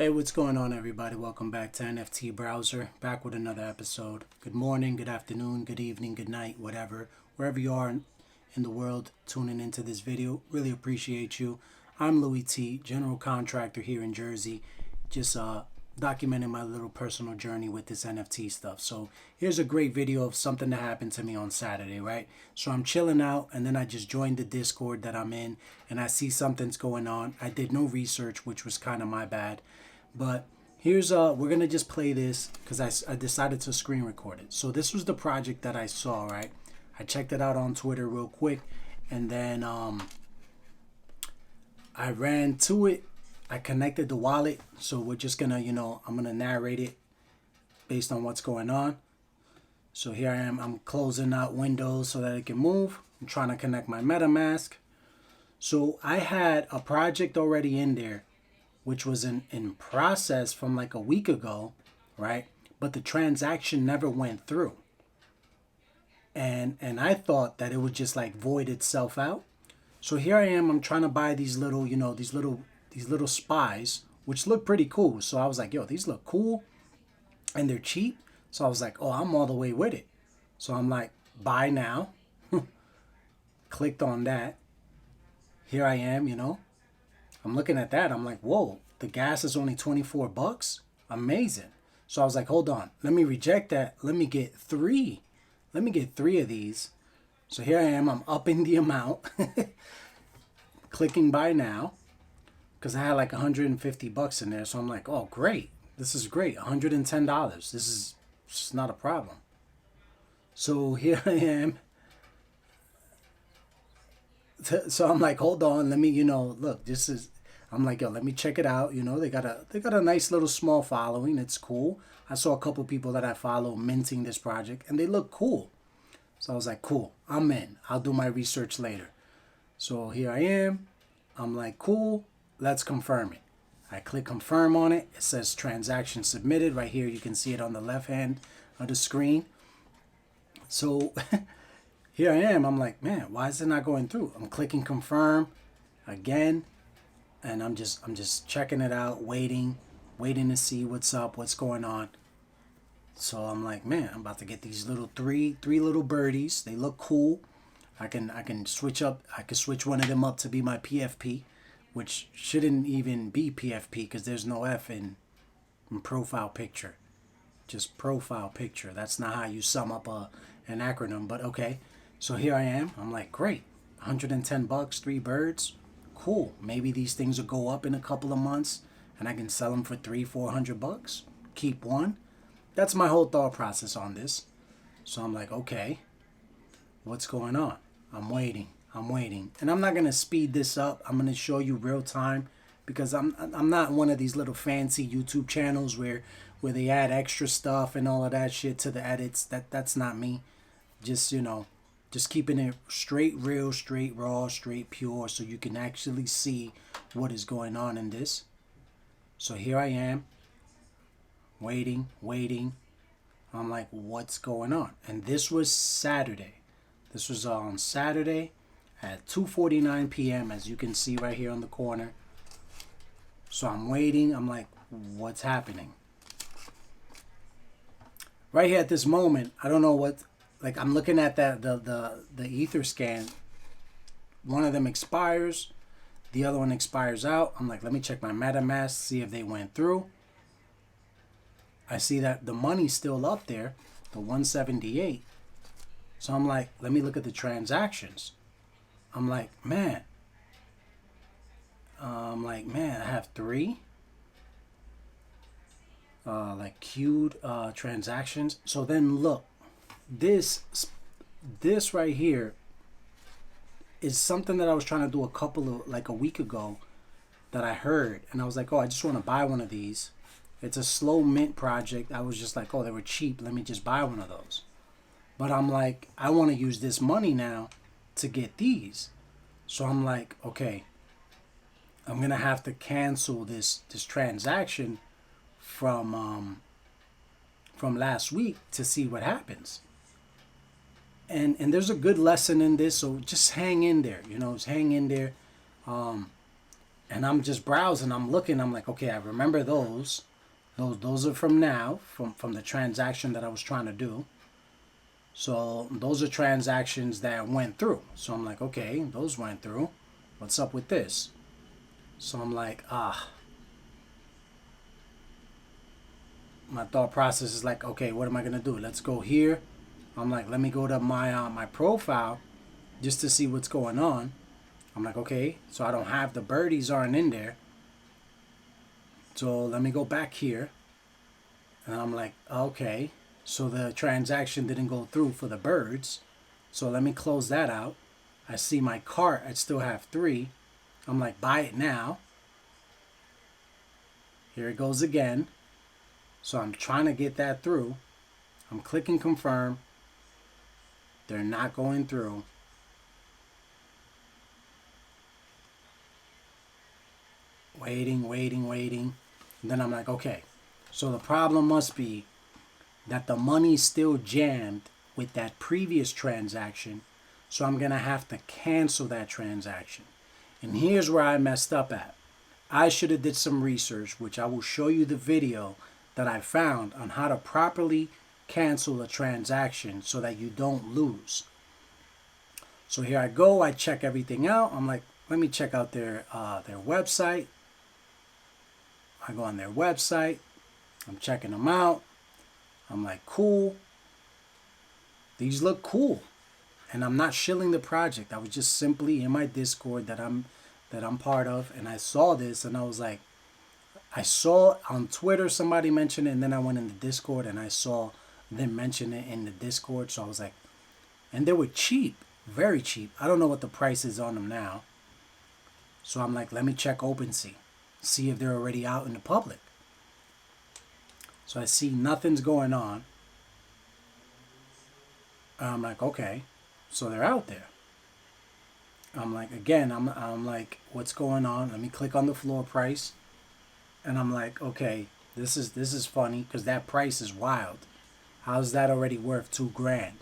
Hey, what's going on, everybody? Welcome back to NFT Browser, back with another episode. Good morning, good afternoon, good evening, good night, whatever, wherever you are in the world tuning into this video. Really appreciate you. I'm Louis T, general contractor here in Jersey, just documenting my little personal journey with this NFT stuff. So here's a great video of something that happened to me on Saturday, right? So I'm chilling out, and then I just joined the Discord that I'm in, and I see something's going on. I did no research, which was kind of my bad. But here's we're gonna just play this because I decided to screen record it. So this was the project that I saw, right? I checked it out on Twitter real quick, and then I ran to it. I connected the wallet, so we're just gonna, I'm gonna narrate it based on what's going on. So here I am. I'm closing out Windows so that it can move. I'm trying to connect my metamask. So I had a project already in there, which was in process from like a week ago, right? But the transaction never went through. And I thought that it would just like void itself out. So here I am, I'm trying to buy these little, these little spies, which look pretty cool. So I was like, yo, these look cool and they're cheap. So I was like, oh, I'm all the way with it. So I'm like, buy now. Clicked on that. Here I am, I'm looking at that. I'm like, whoa, the gas is only 24 bucks. Amazing. So I was like, hold on. Let me reject that. Let me get three. Let me get three of these. So here I am. I'm upping the amount. Clicking buy now. Because I had like 150 bucks in there. So I'm like, oh, great. This is great. $110. This is just not a problem. So here I am. So I'm like, hold on, let me, look, this is, I'm like, yo, let me check it out. They got a nice little small following. It's cool. I saw a couple people that I follow minting this project, and they look cool. So I was like, cool, I'm in. I'll do my research later. So here I am. I'm like, cool, let's confirm it. I click confirm on it. It says transaction submitted. Right here, you can see it on the left hand of the screen. So here I am. I'm like, man, why is it not going through? I'm clicking confirm again, and I'm just checking it out, waiting to see what's up, what's going on. So I'm like, man, I'm about to get these little three little birdies. They look cool. I can switch up. I can switch one of them up to be my PFP, which shouldn't even be PFP because there's no F in profile picture. Just profile picture. That's not how you sum up an acronym, but okay. So here I am. I'm like, great, 110 bucks, three birds. Cool. Maybe these things will go up in a couple of months and I can sell them for $300-400 bucks. Keep one. That's my whole thought process on this. So I'm like, okay, what's going on? I'm waiting. And I'm not going to speed this up. I'm going to show you real time because I'm not one of these little fancy YouTube channels where they add extra stuff and all of that shit to the edits. That's not me. Just keeping it straight real, straight raw, straight pure so you can actually see what is going on in this. So here I am, waiting. I'm like, what's going on? And this was Saturday. This was on Saturday at 2:49 p.m. as you can see right here on the corner. So I'm waiting. I'm like, what's happening? Right here at this moment, I don't know what. Like, I'm looking at that the ether scan. One of them expires, the other one expires out. I'm like, let me check my metamask, see if they went through. I see that the money's still up there, the 178. So I'm like, let me look at the transactions. I'm like, man, I have three like queued transactions. So then look. This right here is something that I was trying to do a week ago that I heard, and I was like, oh, I just want to buy one of these. It's a slow mint project. I was just like, oh, they were cheap, let me just buy one of those. But I'm like, I want to use this money now to get these. So I'm like, okay, I'm gonna have to cancel this transaction from last week to see what happens. And there's a good lesson in this, so just hang in there, just hang in there. And I'm just browsing. I'm looking. I'm like, okay, I remember those. Those are from now, from the transaction that I was trying to do. So those are transactions that went through. So I'm like, okay, those went through. What's up with this? So I'm like, my thought process is like, okay, what am I gonna do? Let's go here. I'm like, let me go to my profile just to see what's going on. I'm like, okay, so I don't have the birdies aren't in there. So let me go back here. And I'm like, okay, so the transaction didn't go through for the birds. So let me close that out. I see my cart, I still have 3. I'm like, buy it now. Here it goes again. So I'm trying to get that through. I'm clicking confirm. They're not going through. Waiting. And then I'm like, okay. So the problem must be that the money's still jammed with that previous transaction. So I'm going to have to cancel that transaction. And here's where I messed up at. I should have did some research, which I will show you the video that I found on how to properly cancel a transaction so that you don't lose. So here I go. I check everything out. I'm like, let me check out their website. I go on their website. I'm checking them out. I'm like, cool. These look cool. And I'm not shilling the project. I was just simply in my Discord that I'm part of, and I saw this and I was like, I saw on Twitter somebody mention it, and then I went in the Discord and I saw them mention it in the Discord. So I was like, and they were cheap, very cheap. I don't know what the price is on them now. So I'm like, let me check OpenSea, see if they're already out in the public. So I see nothing's going on. I'm like, okay, so they're out there. I'm like, again, I'm like, what's going on? Let me click on the floor price. And I'm like, okay, this is funny because that price is wild. How's that already worth $2,000?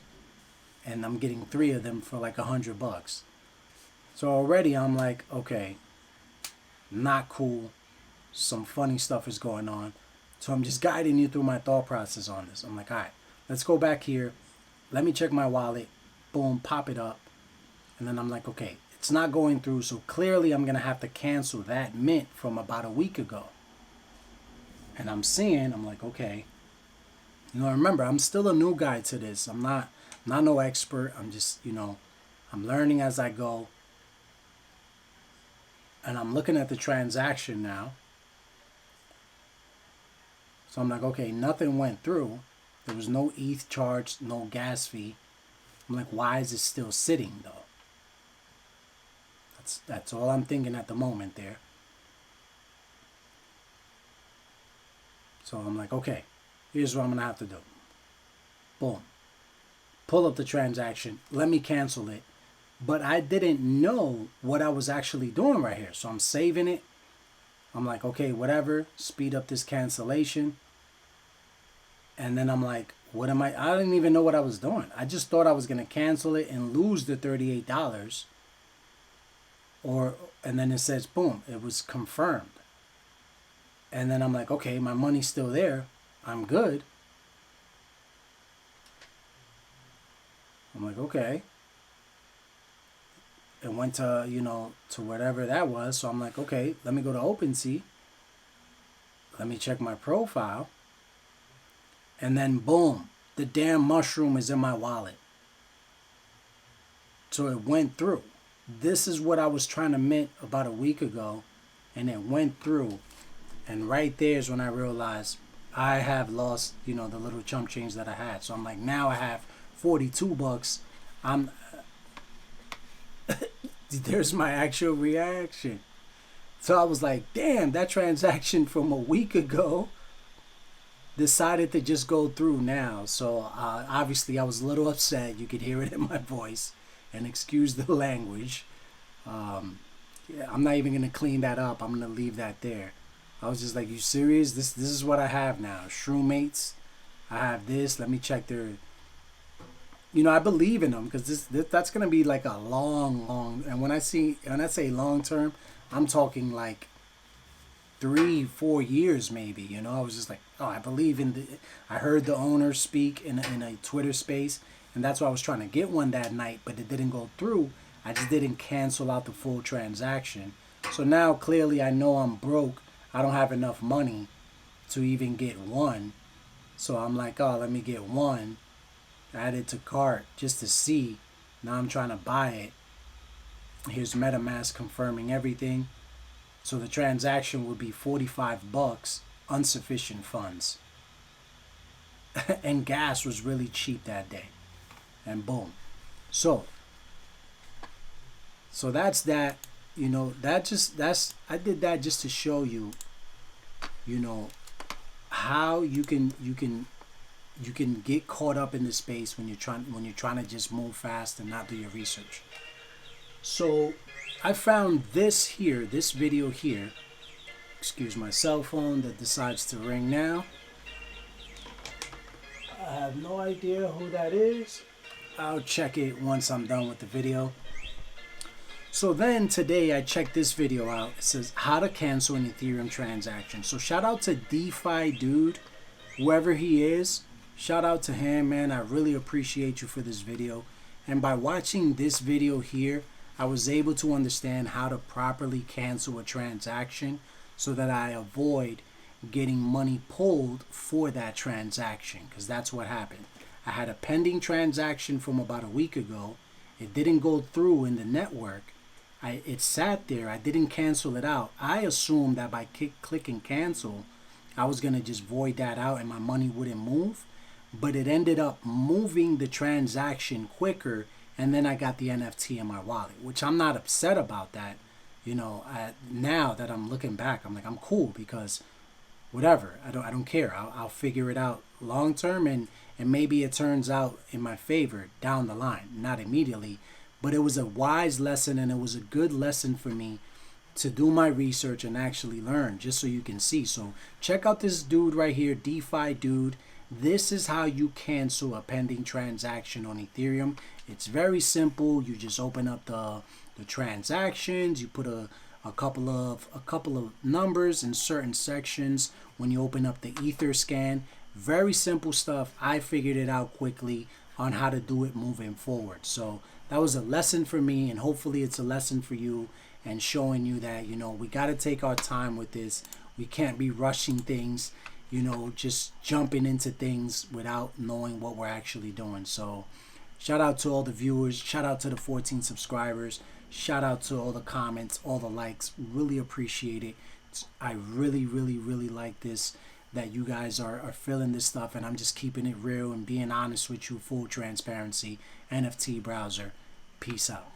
And I'm getting 3 of them for like $100. So already I'm like, okay, not cool. Some funny stuff is going on. So I'm just guiding you through my thought process on this. I'm like, all right, let's go back here. Let me check my wallet. Boom, pop it up. And then I'm like, okay, it's not going through. So clearly I'm going to have to cancel that mint from about a week ago. And I'm like, okay. You know, remember, I'm still a new guy to this. I'm not no expert. I'm just, I'm learning as I go. And I'm looking at the transaction now. So I'm like, okay, nothing went through. There was no ETH charged, no gas fee. I'm like, why is it still sitting though? That's all I'm thinking at the moment there. So I'm like, okay, here's what I'm gonna have to do. Boom. Pull up the transaction. Let me cancel it. But I didn't know what I was actually doing right here. So I'm saving it. I'm like, okay, whatever. Speed up this cancellation. And then I'm like, what am I didn't even know what I was doing. I just thought I was going to cancel it and lose the $38. And then it says, boom, it was confirmed. And then I'm like, okay, my money's still there. I'm good. I'm like, okay. It went to, to whatever that was. So I'm like, okay, let me go to OpenSea. Let me check my profile. And then boom, the damn mushroom is in my wallet. So it went through. This is what I was trying to mint about a week ago. And it went through. And right there is when I realized I have lost, the little chump change that I had. So I'm like, now I have $42. There's my actual reaction. So I was like, damn, that transaction from a week ago decided to just go through now. So obviously I was a little upset. You could hear it in my voice. And excuse the language. Yeah, I'm not even going to clean that up. I'm going to leave that there. I was just like, you serious? This is what I have now. Shroommates. I have this. Let me check their... I believe in them because that's going to be like a long... And when I say long term, I'm talking like 3-4 years maybe. You know, I was just like, oh, I believe in the. I heard the owner speak in a Twitter space, and that's why I was trying to get one that night, but it didn't go through. I just didn't cancel out the full transaction. So now clearly I know I'm broke. I don't have enough money to even get one. So I'm like, oh, let me get one. Add it to cart just to see. Now I'm trying to buy it. Here's MetaMask confirming everything. So the transaction would be $45, insufficient funds. And gas was really cheap that day. And boom. So that's that. You know, I did that just to show you, you know, how you can get caught up in the space when you're trying to just move fast and not do your research. So I found this video here. Excuse my cell phone that decides to ring now. I have no idea who that is. I'll check it once I'm done with the video. So then today I checked this video out. It says how to cancel an Ethereum transaction. So shout out to DeFi Dude, whoever he is. Shout out to him, man. I really appreciate you for this video. And by watching this video here, I was able to understand how to properly cancel a transaction so that I avoid getting money pulled for that transaction, because that's what happened. I had a pending transaction from about a week ago. It didn't go through in the network. It sat there. I didn't cancel it out. I assumed that by clicking cancel, I was going to just void that out and my money wouldn't move. But it ended up moving the transaction quicker, and then I got the NFT in my wallet, which I'm not upset about that. You know, now that I'm looking back, I'm like, I'm cool, because whatever, I don't care. I'll figure it out long term, and maybe it turns out in my favor down the line, not immediately. But it was a wise lesson, and it was a good lesson for me to do my research and actually learn, just so you can see. So check out this dude right here, DeFi Dude. This is how you cancel a pending transaction on Ethereum. It's very simple. You just open up the transactions. You put a couple of numbers in certain sections when you open up the Ether scan. Very simple stuff. I figured it out quickly on how to do it moving forward. So that was a lesson for me, and hopefully it's a lesson for you, and showing you that, you know, we got to take our time with this. We can't be rushing things, you know, just jumping into things without knowing what we're actually doing. So shout out to all the viewers. Shout out to the 14 subscribers. Shout out to all the comments, all the likes. Really appreciate it. I really, really, really like this, that you guys are feeling this stuff, and I'm just keeping it real and being honest with you, full transparency. NFT browser. Peace out.